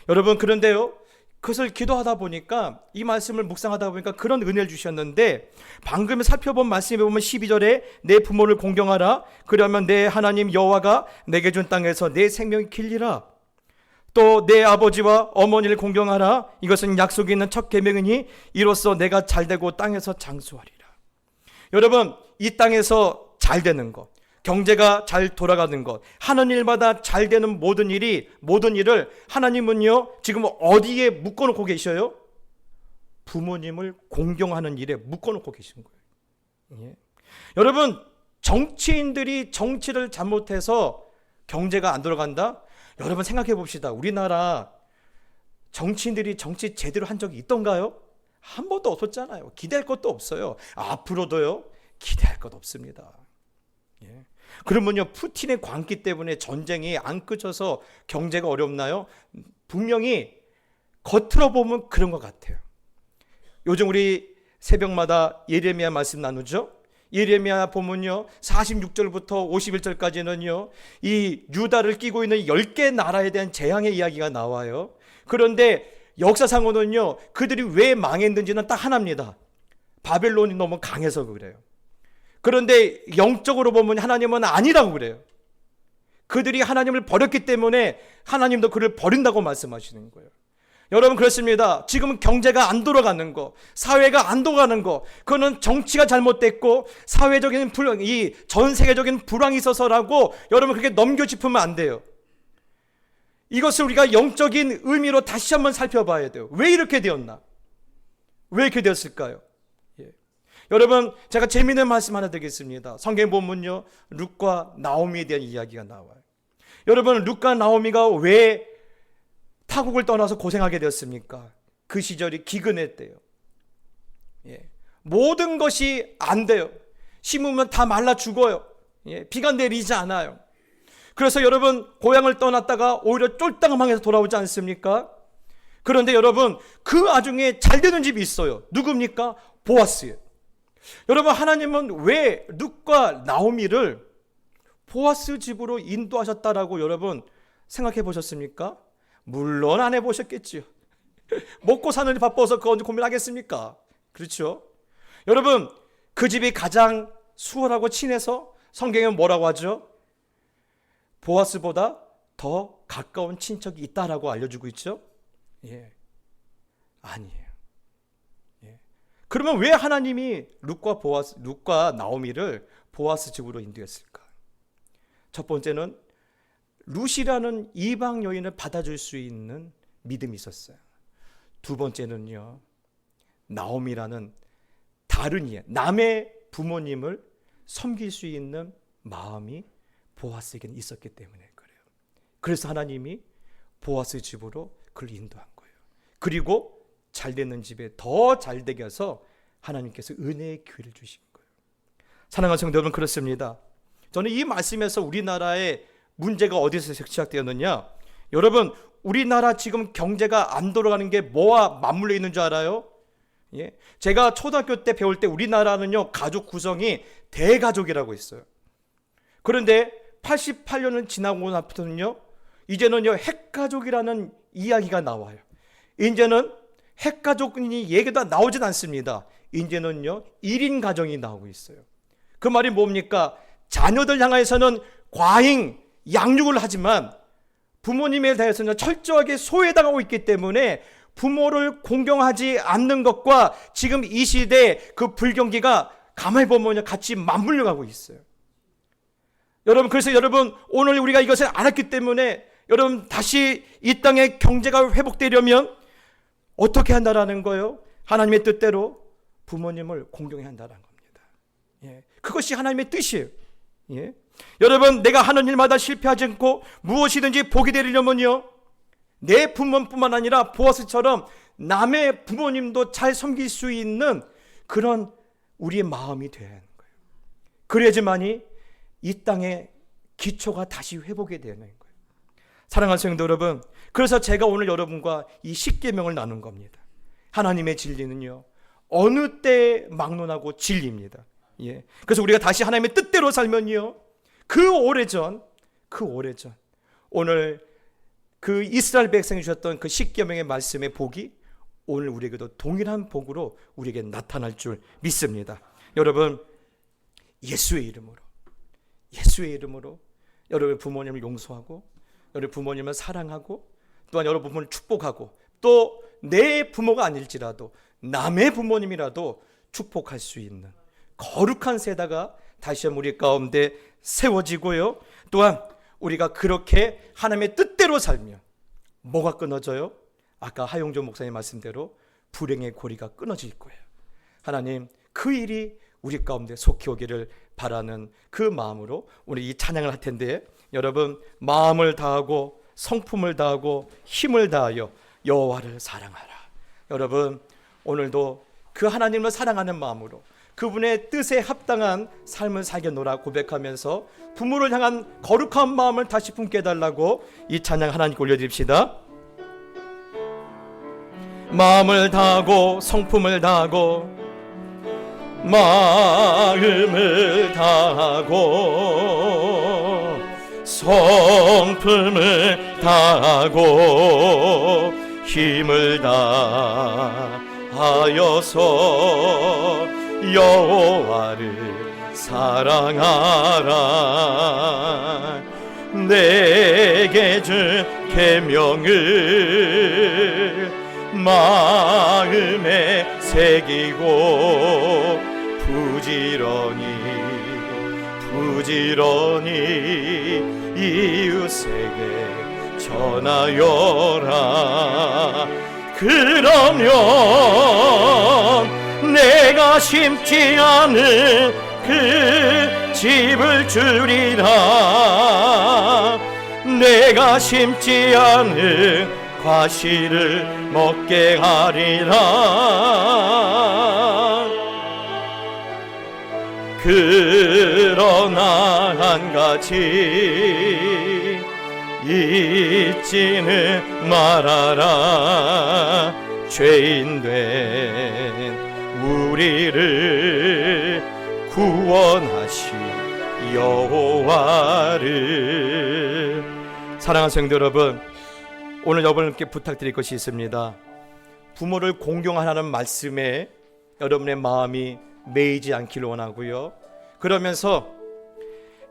A: 여러분, 그런데요, 그것을 기도하다 보니까, 이 말씀을 묵상하다 보니까 그런 은혜를 주셨는데, 방금 살펴본 말씀에 보면 12절에 내 부모를 공경하라. 그러면 내 하나님 여호와가 내게 준 땅에서 내 생명이 길리라. 또 내 아버지와 어머니를 공경하라. 이것은 약속이 있는 첫 계명이니 이로써 내가 잘되고 땅에서 장수하리라. 여러분, 이 땅에서 잘되는 것, 경제가 잘 돌아가는 것, 하는 일마다 잘 되는 모든 일을 하나님은요, 지금 어디에 묶어놓고 계셔요? 부모님을 공경하는 일에 묶어놓고 계신 거예요. 여러분, 정치인들이 정치를 잘못해서 경제가 안 돌아간다? 여러분, 생각해 봅시다. 우리나라 정치인들이 정치 제대로 한 적이 있던가요? 한 번도 없었잖아요. 기대할 것도 없어요. 앞으로도요, 기대할 것 없습니다. 그러면요, 푸틴의 광기 때문에 전쟁이 안 그쳐서 경제가 어렵나요? 분명히 겉으로 보면 그런 것 같아요. 요즘 우리 새벽마다 예레미야 말씀 나누죠? 예레미야 보면요, 46절부터 51절까지는요, 이 유다를 끼고 있는 10개 나라에 대한 재앙의 이야기가 나와요. 그런데 역사상으로는요, 그들이 왜 망했는지는 딱 하나입니다. 바벨론이 너무 강해서 그래요. 그런데 영적으로 보면 하나님은 아니라고 그래요. 그들이 하나님을 버렸기 때문에 하나님도 그를 버린다고 말씀하시는 거예요. 여러분, 그렇습니다. 지금 경제가 안 돌아가는 거, 사회가 안 돌아가는 거, 그거는 정치가 잘못됐고 사회적인 이 전 세계적인 불황이 있어서라고 여러분 그렇게 넘겨짚으면 안 돼요. 이것을 우리가 영적인 의미로 다시 한번 살펴봐야 돼요. 왜 이렇게 되었나? 왜 이렇게 되었을까요? 여러분, 제가 재미있는 말씀 하나 드리겠습니다. 성경 본문요, 룻과 나오미에 대한 이야기가 나와요. 여러분, 룻과 나오미가 왜 타국을 떠나서 고생하게 되었습니까? 그 시절이 기근했대요. 모든 것이 안 돼요. 심으면 다 말라 죽어요. 비가 내리지 않아요. 그래서 여러분, 고향을 떠났다가 오히려 쫄딱 망해서 돌아오지 않습니까? 그런데 여러분, 그 와중에 잘 되는 집이 있어요. 누굽니까? 보아스예요. 여러분, 하나님은 왜 룻과 나오미를 보아스 집으로 인도하셨다라고 여러분 생각해 보셨습니까? 물론 안 해보셨겠지요. 먹고 사는 일 바빠서 그거 언제 고민하겠습니까? 그렇죠? 여러분, 그 집이 가장 수월하고 친해서 성경은 뭐라고 하죠? 보아스보다 더 가까운 친척이 있다라고 알려주고 있죠? 아니에요. 그러면 왜 하나님이 룻과 나오미를 보아스 집으로 인도했을까? 첫 번째는 룻이라는 이방 여인을 받아줄 수 있는 믿음이 있었어요. 두 번째는요, 나오미라는 다른 남의 부모님을 섬길 수 있는 마음이 보아스에게는 있었기 때문에 그래요. 그래서 하나님이 보아스 집으로 그를 인도한 거예요. 그리고 잘 되는 집에 더 잘 되게 해서 하나님께서 은혜의 기회를 주신 거예요. 사랑하는 성도 여러분, 그렇습니다. 저는 이 말씀에서 우리나라의 문제가 어디서 시작되었느냐, 여러분, 우리나라 지금 경제가 안 돌아가는 게 뭐와 맞물려 있는 줄 알아요? 예? 제가 초등학교 때 배울 때 우리나라는요, 가족 구성이 대가족이라고 있어요. 그런데 88년을 지나고 나서는요, 이제는요, 핵가족이라는 이야기가 나와요. 이제는 핵가족이 얘기가 나오진 않습니다. 이제는요, 1인 가정이 나오고 있어요. 그 말이 뭡니까? 자녀들 향해서는 과잉 양육을 하지만 부모님에 대해서는 철저하게 소외당하고 있기 때문에 부모를 공경하지 않는 것과 지금 이 시대의 그 불경기가 가만히 보면 같이 맞물려 가고 있어요. 여러분, 그래서 여러분, 오늘 우리가 이것을 알았기 때문에 여러분, 다시 이 땅의 경제가 회복되려면 어떻게 한다라는 거예요? 하나님의 뜻대로 부모님을 공경해야 한다는 겁니다. 예, 그것이 하나님의 뜻이에요. 예. 여러분, 내가 하는 일마다 실패하지 않고 무엇이든지 복이 되려면요, 내 부모뿐만 아니라 보아스처럼 남의 부모님도 잘 섬길 수 있는 그런 우리의 마음이 되어야 하는 거예요. 그래야지만이 이 땅의 기초가 다시 회복이 되는 거예요. 사랑하는 성도 여러분, 그래서 제가 오늘 여러분과 이 십계명을 나눈 겁니다. 하나님의 진리는요, 어느 때 막론하고 진리입니다. 예. 그래서 우리가 다시 하나님의 뜻대로 살면요, 그 오래전 오늘 그 이스라엘 백성이 주셨던 그 십계명의 말씀의 복이 오늘 우리에게도 동일한 복으로 우리에게 나타날 줄 믿습니다. 여러분, 예수의 이름으로 여러분 부모님을 용서하고, 여러분 부모님을 사랑하고, 또한 여러분 부모를 축복하고, 또 내 부모가 아닐지라도 남의 부모님이라도 축복할 수 있는 거룩한 세대가 다시 한번 우리 가운데 세워지고요, 또한 우리가 그렇게 하나님의 뜻대로 살면 뭐가 끊어져요? 아까 하용조 목사님 말씀대로 불행의 고리가 끊어질 거예요. 하나님, 그 일이 우리 가운데 속히 오기를 바라는 그 마음으로 오늘 이 찬양을 할 텐데, 여러분, 마음을 다하고 성품을 다하고 힘을 다하여 여호와를 사랑하라. 여러분, 오늘도 그 하나님을 사랑하는 마음으로 그분의 뜻에 합당한 삶을 살게노라 고백하면서 부모를 향한 거룩한 마음을 다시 품게 해달라고 이 찬양 하나님께 올려드립시다. 마음을 다하고 성품을 다하고 마음을 다하고 성품을 다하고 힘을 다하여서 여호와를 사랑하라. 내게 준 계명을 마음에 새기고 부지런히 이웃에게 전하여라. 그러면 내가 심지 않은 그 집을 주리라. 내가 심지 않은 과실을 먹게 하리라. 그러나 한 가지 잊지는 말아라. 죄인 된 우리를 구원하신 여호와를. 사랑하는 성도 여러분, 오늘 여러분께 부탁드릴 것이 있습니다. 부모를 공경하라는 말씀에 여러분의 마음이 매이지 않기를 원하고요, 그러면서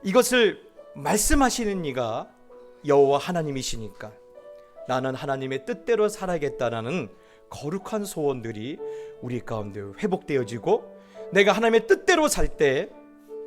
A: 이것을 말씀하시는 이가 여호와 하나님이시니까 나는 하나님의 뜻대로 살아야겠다라는 거룩한 소원들이 우리 가운데 회복되어지고, 내가 하나님의 뜻대로 살 때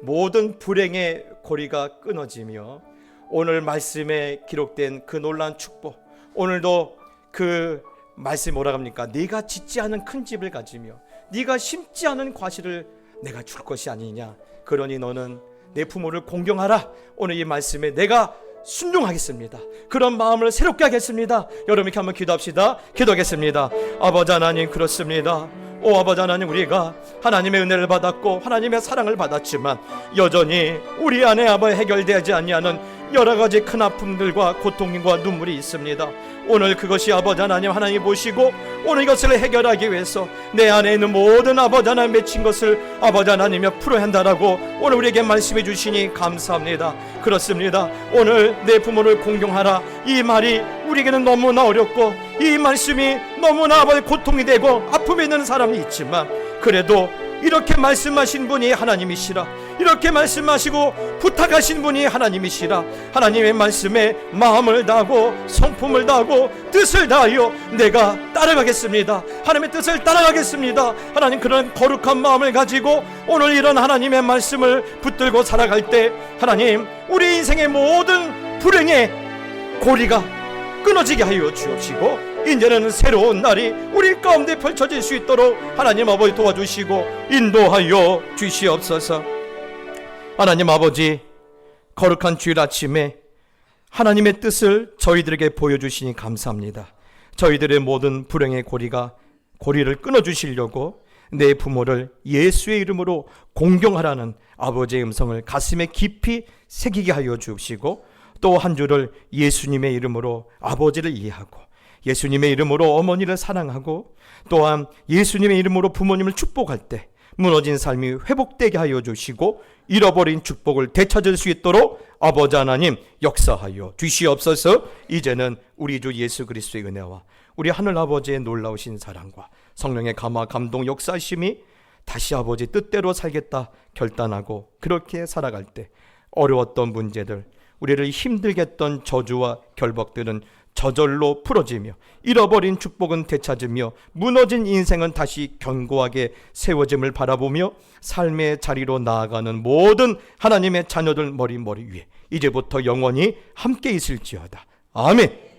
A: 모든 불행의 고리가 끊어지며 오늘 말씀에 기록된 그 놀라운 축복, 오늘도 그 말씀 뭐라 합니까? 네가 짓지 않은 큰 집을 가지며 네가 심지 않은 과실을 내가 줄 것이 아니냐. 그러니 너는 내 부모를 공경하라. 오늘 이 말씀에 내가 순종하겠습니다. 그런 마음을 새롭게 하겠습니다. 여러분 이렇게 한번 기도합시다. 기도하겠습니다. 아버지 하나님, 그렇습니다. 오 아버지 하나님, 우리가 하나님의 은혜를 받았고 하나님의 사랑을 받았지만 여전히 우리 안에 아버지 해결되지 아니하는 여러 가지 큰 아픔들과 고통과 눈물이 있습니다. 오늘 그것이 아버지 하나님이 보시고 오늘 이것을 해결하기 위해서 내 안에 있는 모든 아버지 하나님 맺힌 것을 아버지 하나님이 풀어야 한다라고 오늘 우리에게 말씀해 주시니 감사합니다. 그렇습니다. 오늘 내 부모를 공경하라, 이 말이 우리에게는 너무나 어렵고 이 말씀이 너무나 아버지 고통이 되고 아픔이 있는 사람이 있지만 그래도 이렇게 말씀하신 분이 하나님이시라, 이렇게 말씀하시고 부탁하신 분이 하나님이시라, 하나님의 말씀에 마음을 다하고 성품을 다하고 뜻을 다하여 내가 따라가겠습니다. 하나님의 뜻을 따라가겠습니다. 하나님, 그런 거룩한 마음을 가지고 오늘 이런 하나님의 말씀을 붙들고 살아갈 때 하나님, 우리 인생의 모든 불행의 고리가 끊어지게 하여 주옵시고 이제는 새로운 날이 우리 가운데 펼쳐질 수 있도록 하나님 아버지 도와주시고 인도하여 주시옵소서. 하나님 아버지, 거룩한 주일 아침에 하나님의 뜻을 저희들에게 보여주시니 감사합니다. 저희들의 모든 불행의 고리를 끊어주시려고 내 부모를 예수의 이름으로 공경하라는 아버지의 음성을 가슴에 깊이 새기게 하여 주시고 또 한 주를 예수님의 이름으로 아버지를 이해하고 예수님의 이름으로 어머니를 사랑하고 또한 예수님의 이름으로 부모님을 축복할 때 무너진 삶이 회복되게 하여 주시고 잃어버린 축복을 되찾을 수 있도록 아버지 하나님 역사하여 주시옵소서. 이제는 우리 주 예수 그리스도의 은혜와 우리 하늘 아버지의 놀라우신 사랑과 성령의 감화 감동 역사심이 다시 아버지 뜻대로 살겠다 결단하고 그렇게 살아갈 때 어려웠던 문제들, 우리를 힘들게 했던 저주와 결박들은 저절로 풀어지며 잃어버린 축복은 되찾으며 무너진 인생은 다시 견고하게 세워짐을 바라보며 삶의 자리로 나아가는 모든 하나님의 자녀들 머리 위에 이제부터 영원히 함께 있을지어다. 아멘.